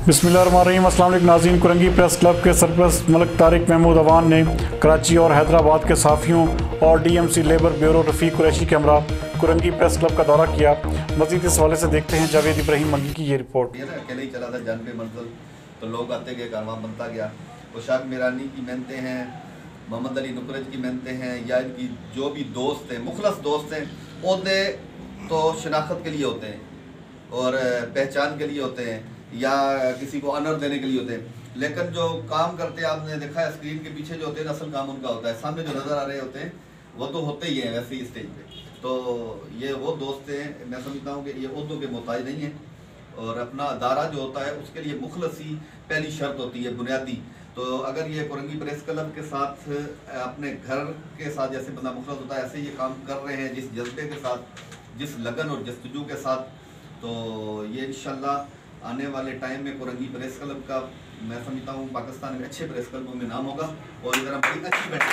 बिस्मिल्लाहिर्रहमानिर्रहीम। अस्सलाम वालेकुम नाज़रीन। कुरंगी प्रेस क्लब के सरपरस्त मलिक तारिक महमूद अवान ने कराची और हैदराबाद के सहाफ़ियों और DMC लेबर ब्यूरो रफ़ीक कुरैशी के हमरा कुरंगी प्रेस क्लब का दौरा किया। मज़ीद इस हवाले से देखते हैं जावेद इब्राहिम मंगी की ये रिपोर्ट। अकेले ही चला था जान पे मंजिल, तो लोग आते गए, कारवां बनता गया। पोशाक मीरानी की मेहनतें हैं, मोहम्मद अली नुकरज की मेहनतें हैं, या इनकी जो भी दोस्त हैं, मुखलस दोस्त हैं। ओहदे तो शनाख्त के लिए होते हैं और पहचान के लिए होते हैं या किसी को ऑनर देने के लिए होते हैं, लेकिन जो काम करते हैं आपने देखा है स्क्रीन के पीछे जो होते हैं असल काम उनका होता है। सामने जो नज़र आ रहे होते हैं वो तो होते ही हैं वैसे ही स्टेज पे। तो ये वो दोस्त हैं, मैं समझता हूँ कि ये उर्दू के मोहताज नहीं हैं और अपना अदारा जो होता है उसके लिए मुखलसी पहली शर्त होती है, बुनियादी। तो अगर ये कुरंगी प्रेस क्लब के साथ अपने घर के साथ जैसे बंदा मुखलस होता है ऐसे ये काम कर रहे हैं, जिस जज्बे के साथ, जिस लगन और जस्तजू के साथ, तो ये इंशाल्लाह आने वाले टाइम में कुरंगी प्रेस क्लब का मैं समझता हूँ पाकिस्तान में अच्छे प्रेस क्लबों में नाम होगा और इधर हम बड़ी अच्छी बैठक।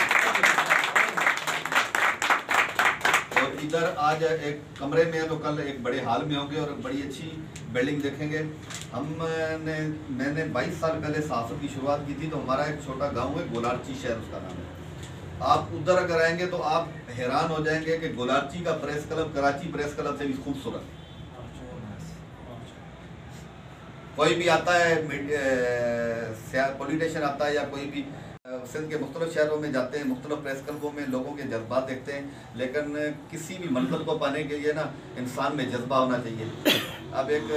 और इधर आज एक कमरे में है तो कल एक बड़े हाल में होंगे और बड़ी अच्छी बिल्डिंग देखेंगे। मैंने 22 साल पहले सहाफ़त की शुरुआत की थी, तो हमारा एक छोटा गांव है गोलारची शहर उसका नाम है। आप उधर अगर आएंगे तो आप हैरान हो जाएंगे कि गोलारची का press club Karachi press club से भी खूबसूरत है। कोई भी आता है, पॉलिटिशियन आता है या कोई भी सिंध के मुख्तलिफ शहरों में जाते हैं, मुख्तलिफ प्रेस क्लबों में लोगों के जज्बात देखते हैं, लेकिन किसी भी मंजिल को पाने के लिए ना इंसान में जज्बा होना चाहिए। अब एक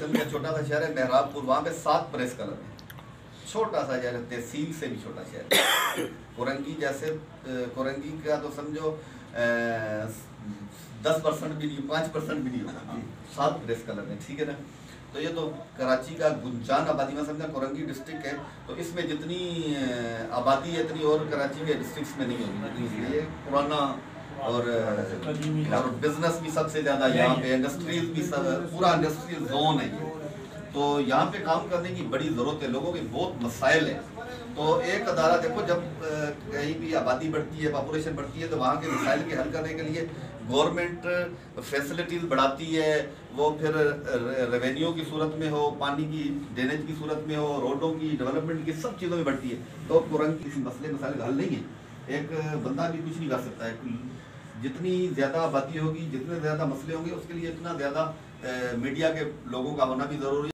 सिंध का छोटा सा शहर है महराबपुर, वहाँ पे 7 प्रेस क्लब हैं। छोटा सा शहर है, तहसील से भी छोटा शहर है। कुरंगी जैसे कुरंगी का तो समझो 10% भी नहीं, 5% भी नहीं होगा। 7 प्रेस क्लब हैं, ठीक है ना। तो ये तो कराची का गुंजान आबादी में समझा कुरंगी डिस्ट्रिक्ट है, तो इसमें जितनी आबादी है इतनी और कराची के डिस्ट्रिक्ट्स में नहीं होगी। इसलिए पुराना और बिजनेस भी सबसे ज़्यादा यहाँ पे, इंडस्ट्रीज भी सब, पूरा इंडस्ट्रियल जोन है ये। तो यहाँ पे काम करने की बड़ी ज़रूरत है, लोगों के बहुत मसाइल है। तो एक अदारा देखो, जब कहीं भी आबादी बढ़ती है, पॉपुलेशन बढ़ती है, तो वहाँ के मसाइल के हल करने के लिए गवर्नमेंट फैसिलिटीज़ बढ़ाती है। वो फिर रेवेन्यू की सूरत में हो, पानी की ड्रेनेज की सूरत में हो, रोडों की डेवलपमेंट की, सब चीज़ों में बढ़ती है। तो कुरंगी किसी मसले मसाइल का हल नहीं है। एक बंदा भी कुछ नहीं कर सकता है। जितनी ज़्यादा आबादी होगी, जितने ज़्यादा मसले होंगे, उसके लिए इतना ज़्यादा मीडिया के लोगों का होना भी ज़रूरी है।